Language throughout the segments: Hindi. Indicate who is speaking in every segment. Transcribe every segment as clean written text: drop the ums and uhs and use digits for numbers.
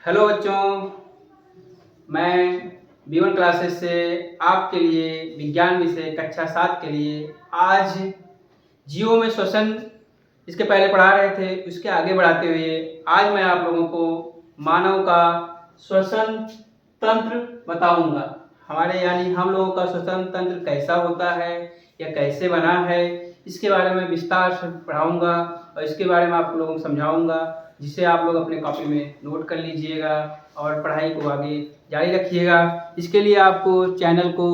Speaker 1: हेलो बच्चों, मैं B1 क्लासेस से आपके लिए विज्ञान विषय कक्षा 7 के लिए आज जीवों में श्वसन इसके पहले पढ़ा रहे थे, उसके आगे बढ़ाते हुए आज मैं आप लोगों को मानव का श्वसन तंत्र बताऊंगा। हमारे यानी हम लोगों का श्वसन तंत्र कैसा होता है या कैसे बना है, इसके बारे में विस्तार से पढ़ाऊंगा और इसके बारे में आप लोगों को समझाऊंगा, जिसे आप लोग अपने कॉपी में नोट कर लीजिएगा और पढ़ाई को आगे जारी रखिएगा। इसके लिए आपको चैनल को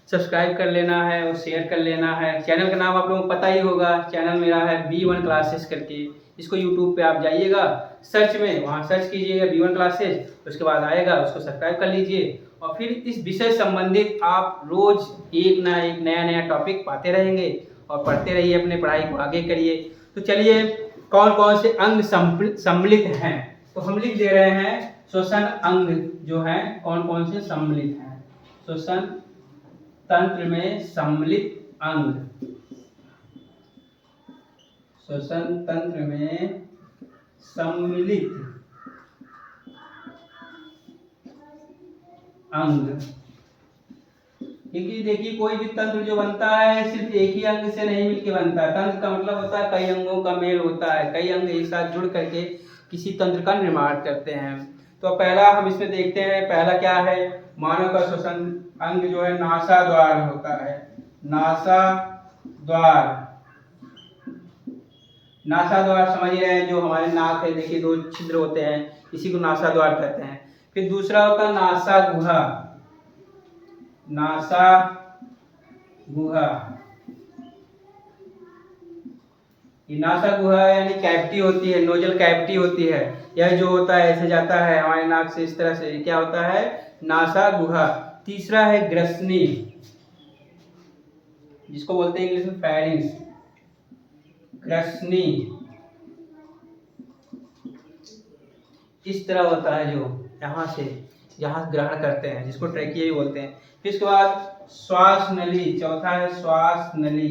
Speaker 1: सब्सक्राइब कर लेना है और शेयर कर लेना है। चैनल का नाम आप लोगों को पता ही होगा, चैनल मेरा है B1 क्लासेस करके। इसको यूट्यूब पे आप जाइएगा, सर्च में वहाँ सर्च कीजिएगा B1 क्लासेस, उसके बाद आएगा, उसको सब्सक्राइब कर लीजिए और फिर इस विषय संबंधित आप रोज एक ना एक नया नया टॉपिक पाते रहेंगे और पढ़ते रहिए, अपने पढ़ाई को आगे करिए। तो चलिए, कौन कौन से अंग सम्मिलित हैं, तो हम लिख दे रहे हैं श्वसन अंग जो हैं कौन कौन से सम्मिलित हैं। श्वसन तंत्र में सम्मिलित अंग, श्वसन तंत्र में सम्मिलित अंग। क्योंकि देखिए, कोई भी तंत्र जो बनता है सिर्फ एक ही अंग से नहीं मिलकर बनता है। तंत्र का मतलब होता है कई अंगों का मेल होता है, कई अंग एक साथ जुड़ करके किसी तंत्र का निर्माण करते हैं। तो पहला हम इसमें देखते हैं, पहला क्या है, मानव का श्वसन अंग जो है नासा द्वार होता है। नासा द्वार, नासा द्वार समझ रहे हैं, जो हमारे नाक है, देखिए दो छिद्र होते हैं, इसी को नासा द्वार कहते हैं। फिर दूसरा होता है नासा गुहा, नासा गुहा। ये नासा गुहा यानी कैविटी होती है, नोजल कैविटी होती है। यह जो होता है ऐसे जाता है हमारे नाक से, इस तरह से, क्या होता है, नासा गुहा। तीसरा है ग्रसनी, जिसको बोलते हैं इंग्लिश में फेरिंक्स, ग्रसनी। इस तरह होता है जो यहाँ से यहाँ ग्रहण करते हैं, जिसको ट्रैकिया भी बोलते हैं। फिर इसके बाद श्वास नली, चौथा है श्वास नली।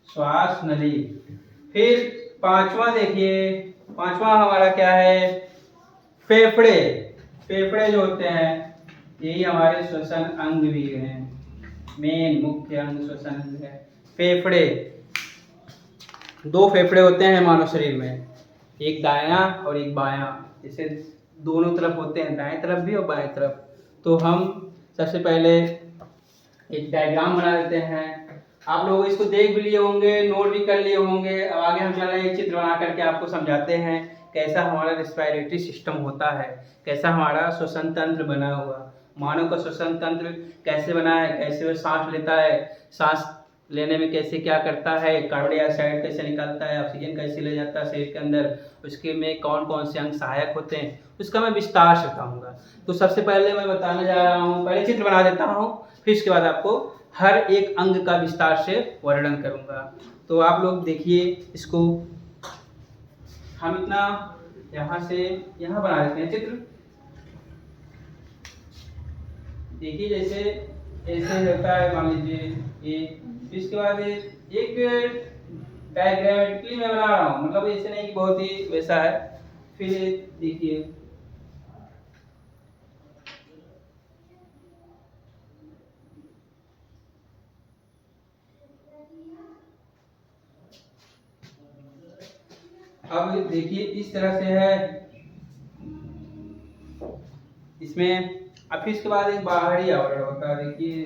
Speaker 1: श्वास नली। फिर पांचवा देखिए, पांचवा हमारा क्या है, फेफड़े। फेफड़े जो होते हैं यही हमारे श्वसन अंग भी हैं, मेन मुख्य अंग श्वसन अंग है फेफड़े। दो फेफड़े होते हैं मानव शरीर में, एक दायां और एक बायां, जैसे दोनों तरफ होते हैं, दाएं तरफ भी और बाएं तरफ। तो हम सबसे पहले एक डायग्राम बना देते हैं। आप लोग इसको देख भी लिए होंगे, नोट भी कर लिए होंगे। अब आगे हम चल रहे हैं, एक चित्र बना करके आपको समझाते हैं कैसा हमारा रेस्पिरेटरी सिस्टम होता है, कैसा हमारा श्वसन तंत्र बना हुआ। मानव का श्वसन तंत्र कैसे बना है, कैसे वो सांस लेता है, सांस लेने में कैसे क्या करता है, कार्बन डाइऑक्साइड कैसे निकालता है, ऑक्सीजन कैसे ले जाता है शरीर के अंदर, उसके में कौन कौन से अंग सहायक होते हैं, उसका मैं विस्तार से बताऊंगा। तो सबसे पहले मैं बताने जा रहा हूँ, पहले चित्र बना देता हूँ, फिर इसके बाद आपको हर एक अंग का विस्तार से वर्णन करूंगा। तो आप लोग देखिए इसको, हम इतना यहाँ से यहाँ बना देते हैं चित्र। देखिए जैसे ऐसे होता है, मान लीजिए ये, इसके बाद एक डायग्रामेटिकली मैं बना रहा हूँ, मतलब ऐसे नहीं कि बहुत ही वैसा है। फिर देखिए अब देखिए इस तरह से है इसमें। अब फिर इसके बाद एक बाहरी आवरण होता है, देखिए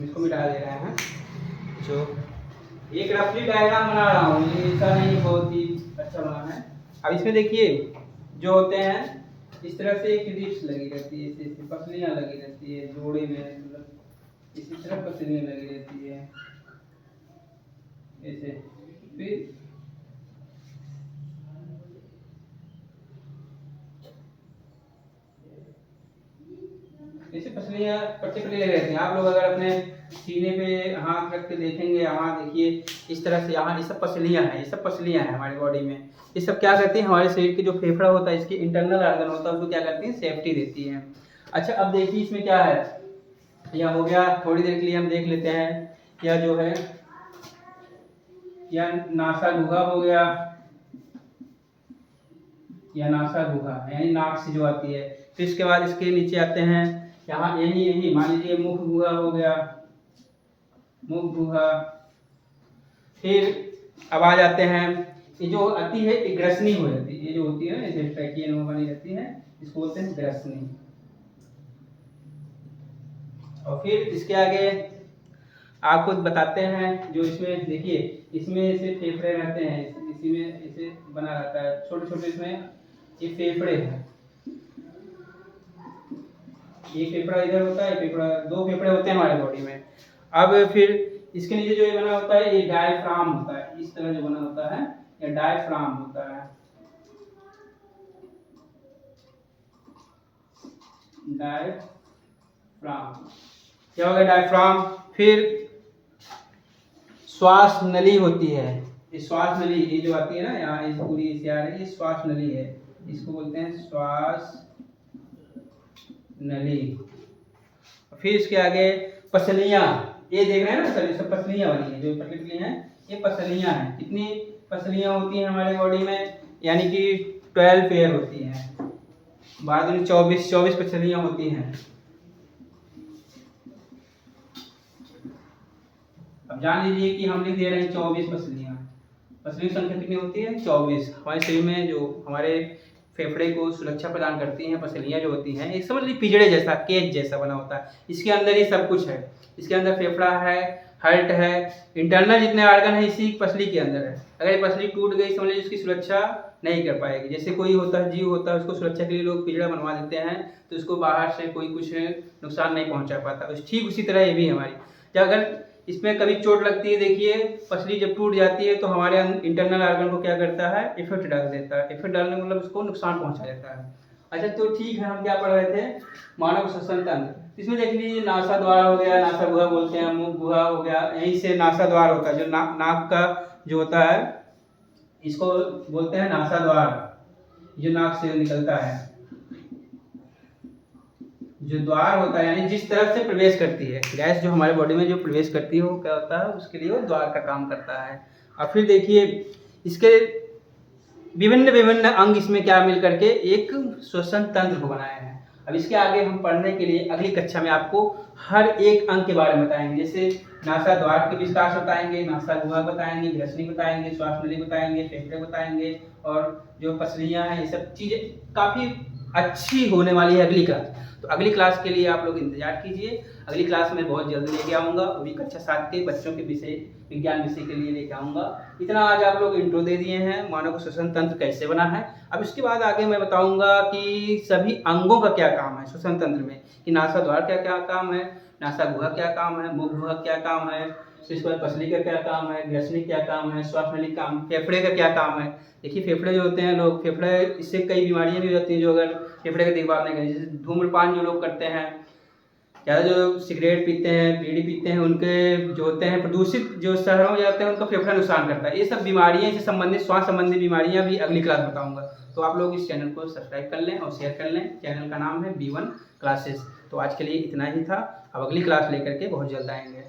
Speaker 1: इसको मिटा दे रहे हैं। जो एक रफली डायग्राम बना रहा हूँ, ये ऐसा नहीं बहुत ही अच्छा बना है। अब इसमें देखिए जो होते हैं इस तरह से एक रिब्स लगी रहती है, ऐसे पसलियाँ लगी रहती है जोड़े में, मतलब इसी तरह पसलियाँ लगी रहती है ऐसे। फिर ऐसे पसलियाँ पर्टिकुलर लगी रहती हैं। आप लोग अगर अपने सीने पे हाथ रख के देखेंगे, यहाँ देखिए इस तरह से, यहाँ ये सब पसलियाँ हैं, ये सब पसलियाँ हैं हमारी बॉडी में। ये सब क्या करती हैं, हमारे शरीर के जो फेफड़ा होता है, इसके इंटरनल ऑर्गन होता है, उसको क्या करती हैं, सेफ्टी देती हैं। अच्छा अब देखिए इसमें क्या है, यह हो गया। थोड़ी देर के लिए हम देख लेते हैं, यह जो है यह नासा गुहा हो गया, यह नासा गुहा यानी नाक से जो आती है। फिर इसके बाद इसके नीचे आते हैं, यहाँ यही मान लीजिए मुख गुहा हो गया, मुख गुहा। फिर अब आ जाते हैं, ये जो आती है ये ग्रसनी हो जाती है, ये जो होती है जैसे ट्रैकियन में बनी रहती है, इसको बोलते हैं ग्रसनी। और फिर इसके आगे आप खुद बताते हैं, जो इसमें देखिए इसमें ऐसे फेफड़े रहते हैं, इसी में इसे बना रहता है छोटे छोटे, इसमें ये फेफड़े हैं, ये फेफड़ा इधर होता है, फेफड़ा दो फेफड़े होते हैं हमारे बॉडी में। अब फिर इसके नीचे जो ये बना होता है ये डायफ्राम होता है, इस तरह जो बना होता है ये डायफ्राम होता है, डायफ्राम। क्या हो गया डायफ्राम। फिर श्वास नली होती है, ये श्वास नली ये जो आती है ना यहाँ इस पूरी इसे आ रही है, ये श्वास नली है, इसको बोलते हैं श्वास नली। फिर इसके आगे पसलियाँ, ये देख रहे हैं ना सर, सब पसलियाँ बनी है, जो पतली पतली हैं ये पसलियाँ हैं। कितनी पसलियाँ होती हैं हमारे बॉडी में, यानी कि 12 पेयर होती हैं, 24 पसलियाँ होती हैं। अब जान लीजिए कि हम लिख दे रहे हैं 24 पसलियाँ। पसलियों की संख्या कितनी होती है? 24। हमारे शरीर में जो हमारे फेफड़े को सुरक्षा प्रदान करती हैं पसलियाँ जो होती हैं, एक समझ लीजिए पिंजड़े जैसा, केज जैसा बना होता है, इसके अंदर ही सब कुछ है। इसके अंदर फेफड़ा है, हार्ट है, इंटरनल जितने आर्गन है इसी पसली के अंदर है। अगर ये पसली टूट गई समझ लीजिए उसकी सुरक्षा नहीं कर पाएगी। जैसे कोई होता है जीव होता है, उसको सुरक्षा के लिए लोग पिंजड़ा बनवा देते हैं तो उसको बाहर से कोई कुछ नुकसान नहीं पहुंचा पाता। ठीक उसी तरह ये भी हमारी, जब अगर इसमें कभी चोट लगती है, देखिए पसली जब टूट जाती है तो हमारे इंटरनल ऑर्गन को क्या करता है, इफेक्ट डाल देता है। इफेक्ट डालने का मतलब उसको नुकसान पहुंचा देता है। अच्छा तो ठीक है, हम क्या पढ़ रहे थे, मानव श्वसन तंत्र। इसमें देख लीजिए नासा द्वार हो गया, नासा गुहा बोलते हैं, मुख गुहा हो गया, यहीं से नासा द्वार होता है, जो नाक का जो होता है इसको बोलते हैं नासा द्वार, जो नाक से निकलता है, जो द्वार होता है यानी जिस तरफ से प्रवेश करती है गैस, जो हमारे बॉडी में जो प्रवेश करती है वो क्या होता है, उसके लिए वो द्वार का काम करता है। और फिर देखिए इसके विभिन्न विभिन्न अंग इसमें क्या मिल करके एक श्वसन तंत्र को बनाए हैं। अब इसके आगे हम पढ़ने के लिए अगली कक्षा में आपको हर एक अंग के बारे में बताएंगे, जैसे नासा द्वार के विस्तार से बताएंगे, नासा गुहा बताएंगे, ग्रसनी बताएंगे, श्वास नली बताएंगे, फेफड़े बताएंगे, और जो पसलियाँ हैं, ये सब चीज़ें काफ़ी अच्छी होने वाली है अगली क्लास। तो अगली क्लास के लिए आप लोग इंतजार कीजिए, अगली क्लास में बहुत जल्द लेके आऊँगा, अभी कक्षा 7 के बच्चों के विषय विज्ञान विषय के लिए लेके आऊँगा। इतना आज आप लोग इंट्रो दे दिए हैं, मानव श्वसन तंत्र कैसे बना है। अब इसके बाद आगे मैं बताऊँगा कि सभी अंगों का क्या काम है श्वसन तंत्र में, कि नासा द्वार क्या क्या काम है, नासा गुहा क्या काम है, मुख गुहा क्या काम है, फिर इसके बाद पसली का क्या काम है, ग्रसनी क्या काम है, श्वास नली काम, फेफड़े का क्या काम है। देखिए फेफड़े जो होते हैं लोग, फेफड़े इससे कई बीमारियां भी होती हैं जो अगर फेफड़े का देखभाल नहीं करें, जैसे धूम्रपान जो लोग करते हैं, ज़्यादा जो सिगरेट पीते हैं, बीड़ी पीते हैं, उनके जो होते हैं प्रदूषित जो शहरों में जाते हैं उनका फेफड़ा नुकसान करता है। ये सब बीमारियां, इससे संबंधित स्वास्थ्य संबंधी बीमारियां भी अगली क्लास बताऊंगा। तो आप लोग इस चैनल को सब्सक्राइब कर लें और शेयर कर लें। चैनल का नाम है B1 क्लासेस। तो आज के लिए इतना ही था, अब अगली क्लास लेकर के बहुत जल्द आएंगे।